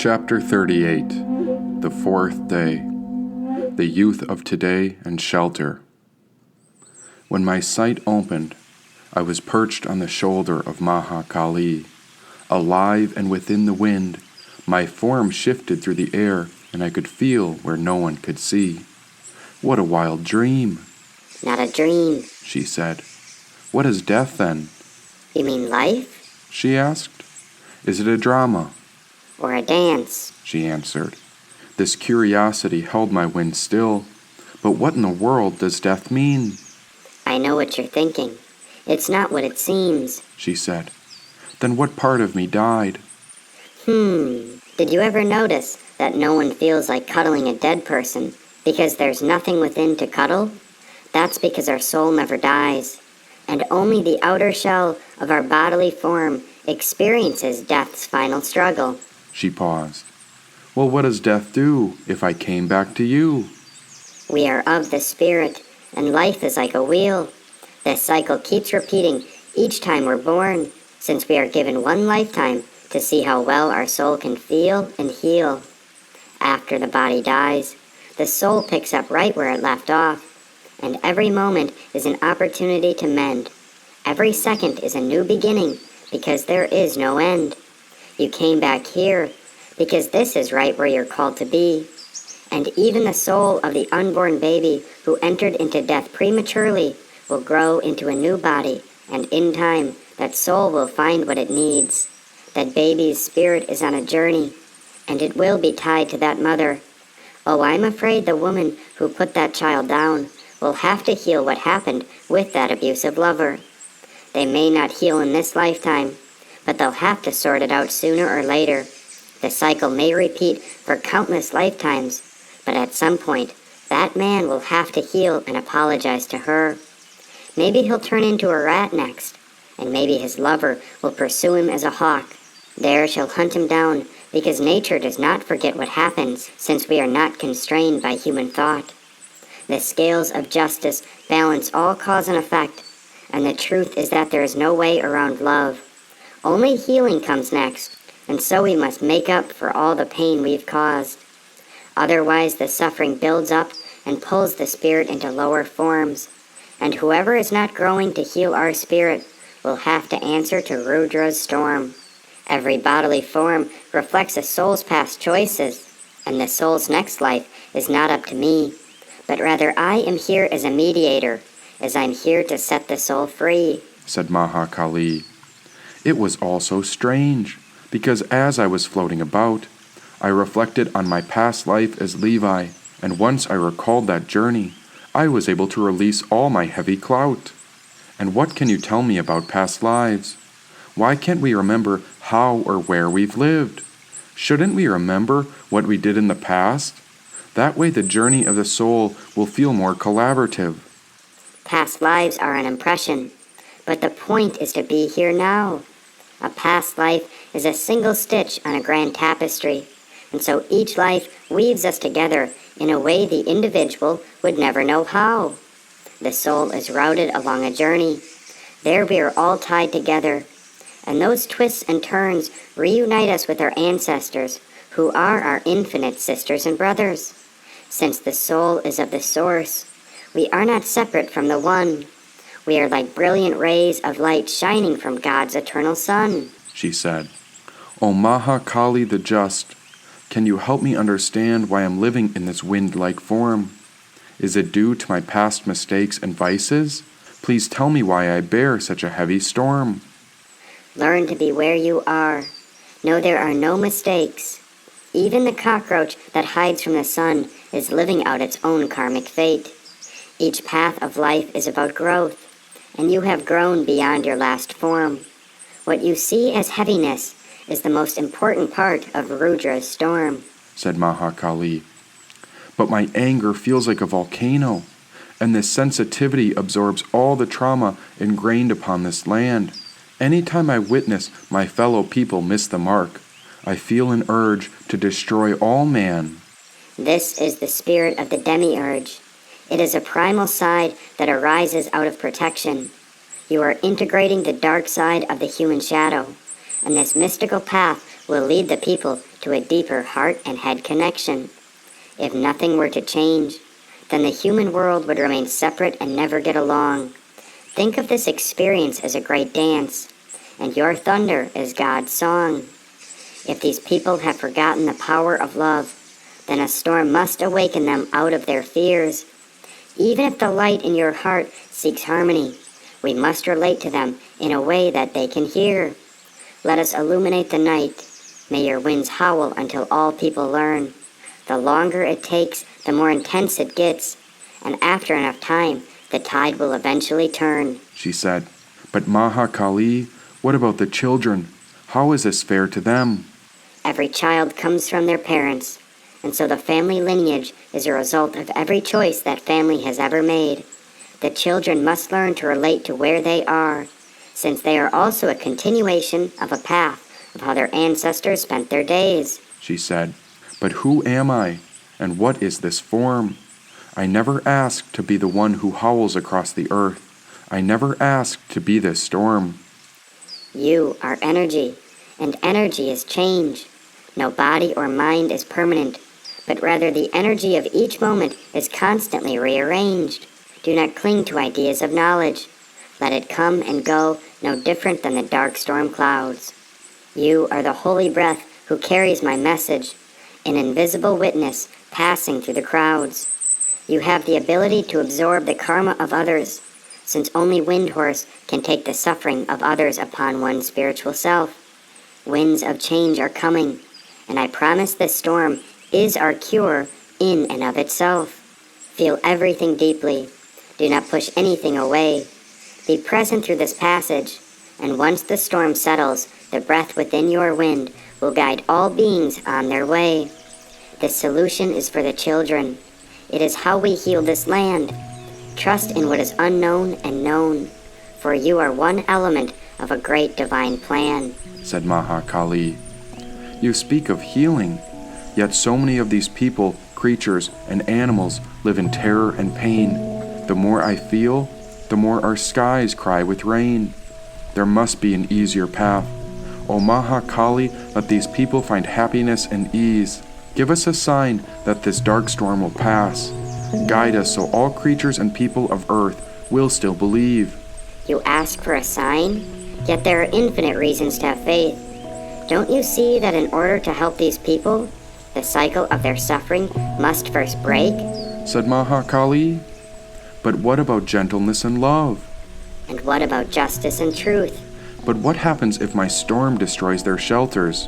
Chapter 38. The Fourth Day. The Youth of Today and Shelter. When my sight opened, I was perched on the shoulder of Mahakali. Alive and within the wind, my form shifted through the air, and I could feel where no one could see. What a wild dream! Not a dream, she said. What is death, then? You mean life? She asked. Is it a drama? Or a dance? She answered. This curiosity held my wind still. But what in the world does death mean? I know what you're thinking. It's not what it seems, she said. Then what part of me died? Did you ever notice that no one feels like cuddling a dead person because there's nothing within to cuddle? That's because our soul never dies, and only the outer shell of our bodily form experiences death's final struggle. She paused. Well, what does death do if I came back to you? We are of the spirit, and life is like a wheel. This cycle keeps repeating each time we're born, since we are given one lifetime to see how well our soul can feel and heal. After the body dies, the soul picks up right where it left off, and every moment is an opportunity to mend. Every second is a new beginning, because there is no end. You came back here, because this is right where you're called to be. And even the soul of the unborn baby who entered into death prematurely will grow into a new body, and in time, that soul will find what it needs. That baby's spirit is on a journey, and it will be tied to that mother. Oh, I'm afraid the woman who put that child down will have to heal what happened with that abusive lover. They may not heal in this lifetime, but they'll have to sort it out sooner or later. The cycle may repeat for countless lifetimes, but at some point, that man will have to heal and apologize to her. Maybe he'll turn into a rat next, and maybe his lover will pursue him as a hawk. There she'll hunt him down, because nature does not forget what happens, since we are not constrained by human thought. The scales of justice balance all cause and effect, and the truth is that there is no way around love. Only healing comes next, and so we must make up for all the pain we've caused. Otherwise, the suffering builds up and pulls the spirit into lower forms, and whoever is not growing to heal our spirit will have to answer to Rudra's storm. Every bodily form reflects a soul's past choices, and the soul's next life is not up to me, but rather I am here as a mediator, as I'm here to set the soul free, said Mahakali. It was all so strange, because as I was floating about, I reflected on my past life as Levi, and once I recalled that journey, I was able to release all my heavy clout. And what can you tell me about past lives? Why can't we remember how or where we've lived? Shouldn't we remember what we did in the past? That way the journey of the soul will feel more collaborative. Past lives are an impression, but the point is to be here now. A past life is a single stitch on a grand tapestry, and so each life weaves us together in a way the individual would never know how. The soul is routed along a journey. There we are all tied together, and those twists and turns reunite us with our ancestors, who are our infinite sisters and brothers. Since the soul is of the source, we are not separate from the one. We are like brilliant rays of light shining from God's eternal sun, she said. O Mahakali the Just, can you help me understand why I'm living in this wind-like form? Is it due to my past mistakes and vices? Please tell me why I bear such a heavy storm. Learn to be where you are. Know there are no mistakes. Even the cockroach that hides from the sun is living out its own karmic fate. Each path of life is about growth, and you have grown beyond your last form. What you see as heaviness is the most important part of Rudra's storm, said Mahakali. But my anger feels like a volcano, and this sensitivity absorbs all the trauma ingrained upon this land. Anytime I witness my fellow people miss the mark, I feel an urge to destroy all man. This is the spirit of the demiurge. It is a primal side that arises out of protection. You are integrating the dark side of the human shadow, and this mystical path will lead the people to a deeper heart and head connection. If nothing were to change, then the human world would remain separate and never get along. Think of this experience as a great dance, and your thunder is God's song. If these people have forgotten the power of love, then a storm must awaken them out of their fears. Even if the light in your heart seeks harmony, we must relate to them in a way that they can hear. Let us illuminate the night. May your winds howl until all people learn. The longer it takes, the more intense it gets, and after enough time, the tide will eventually turn, she said. But Mahakali, what about the children? How is this fair to them? Every child comes from their parents, and so the family lineage is a result of every choice that family has ever made. The children must learn to relate to where they are, since they are also a continuation of a path of how their ancestors spent their days, she said. But who am I, and what is this form? I never asked to be the one who howls across the earth. I never asked to be this storm. You are energy, and energy is change. No body or mind is permanent, but rather the energy of each moment is constantly rearranged. Do not cling to ideas of knowledge. Let it come and go, no different than the dark storm clouds. You are the holy breath who carries my message, an invisible witness passing through the crowds. You have the ability to absorb the karma of others, since only Windhorse can take the suffering of others upon one's spiritual self. Winds of change are coming, and I promise this storm is our cure in and of itself. Feel everything deeply. Do not push anything away. Be present through this passage, and once the storm settles, the breath within your wind will guide all beings on their way. This solution is for the children. It is how we heal this land. Trust in what is unknown and known, for you are one element of a great divine plan, said Mahakali. You speak of healing, yet so many of these people, creatures, and animals live in terror and pain. The more I feel, the more our skies cry with rain. There must be an easier path. O Mahakali, let these people find happiness and ease. Give us a sign that this dark storm will pass. Guide us so all creatures and people of earth will still believe. You ask for a sign? Yet there are infinite reasons to have faith. Don't you see that in order to help these people, the cycle of their suffering must first break? Said Mahakali. But what about gentleness and love? And what about justice and truth? But what happens if my storm destroys their shelters?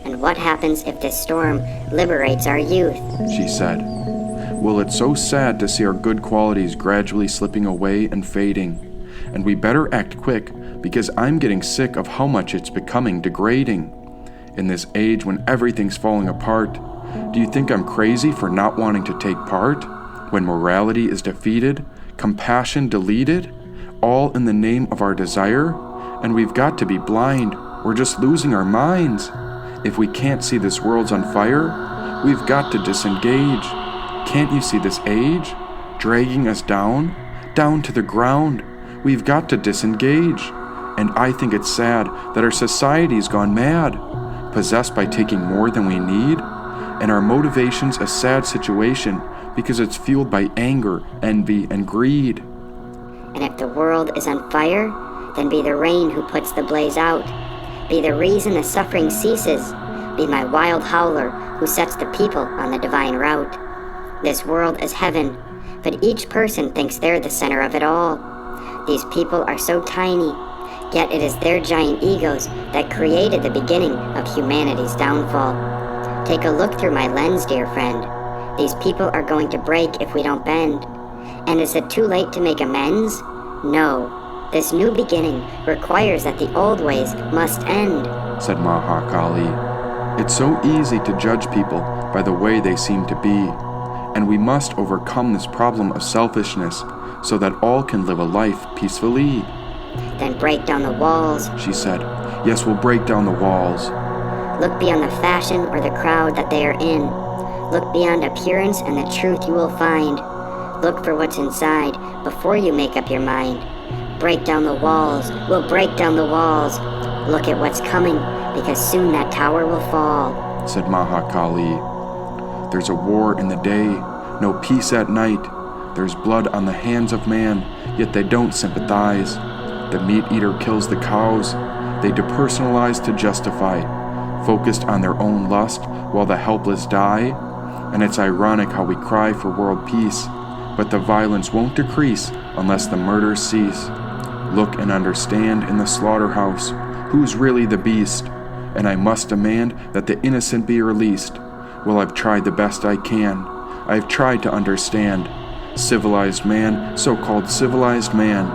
And what happens if this storm liberates our youth? She said. Well, it's so sad to see our good qualities gradually slipping away and fading. And we better act quick, because I'm getting sick of how much it's becoming degrading. In this age when everything's falling apart, do you think I'm crazy for not wanting to take part? When morality is defeated, compassion deleted, all in the name of our desire? And we've got to be blind, we're just losing our minds. If we can't see this world's on fire, we've got to disengage. Can't you see this age? Dragging us down to the ground. We've got to disengage. And I think it's sad that our society's gone mad, possessed by taking more than we need, and our motivation's a sad situation because it's fueled by anger, envy, and greed. And if the world is on fire, then be the rain who puts the blaze out. Be the reason the suffering ceases. Be my wild howler who sets the people on the divine route. This world is heaven, but each person thinks they're the center of it all. These people are so tiny, yet it is their giant egos that created the beginning of humanity's downfall. Take a look through my lens, dear friend. These people are going to break if we don't bend. And is it too late to make amends? No. This new beginning requires that the old ways must end, said Mahakali. It's so easy to judge people by the way they seem to be, and we must overcome this problem of selfishness so that all can live a life peacefully. Then break down the walls, she said. Yes, we'll break down the walls. Look beyond the fashion or the crowd that they are in. Look beyond appearance and the truth you will find. Look for what's inside before you make up your mind. Break down the walls. We'll break down the walls. Look at what's coming, because soon that tower will fall. said Mahakali. There's a war in the day, no peace at night. There's blood on the hands of man, yet they don't sympathize. The meat eater kills the cows. They depersonalize to justify, focused on their own lust while the helpless die. And it's ironic how we cry for world peace, but the violence won't decrease unless the murders cease. Look and understand in the slaughterhouse who's really the beast, and I must demand that the innocent be released. Well, I've tried the best I can. I've tried to understand. Civilized man, so-called civilized man.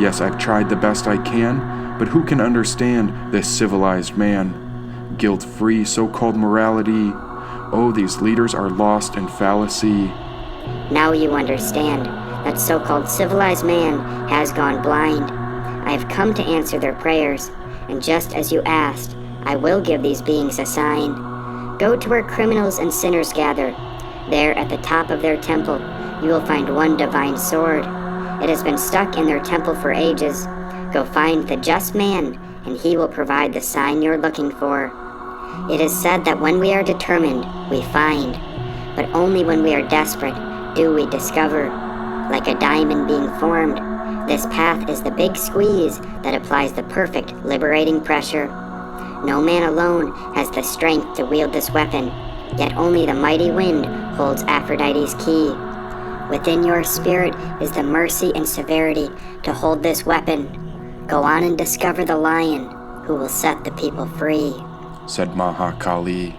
Yes, I've tried the best I can, but who can understand this civilized man? Guilt-free so-called morality. Oh, these leaders are lost in fallacy. Now you understand that so-called civilized man has gone blind. I have come to answer their prayers, and just as you asked, I will give these beings a sign. Go to where criminals and sinners gather. There at the top of their temple, you will find one divine sword. It has been stuck in their temple for ages. Go find the just man, and he will provide the sign you're looking for. It is said that when we are determined, we find, but only when we are desperate do we discover. Like a diamond being formed, this path is the big squeeze that applies the perfect liberating pressure. No man alone has the strength to wield this weapon, yet only the mighty wind holds Aphrodite's key. Within your spirit is the mercy and severity to hold this weapon. Go on and discover the lion who will set the people free, said Mahakali.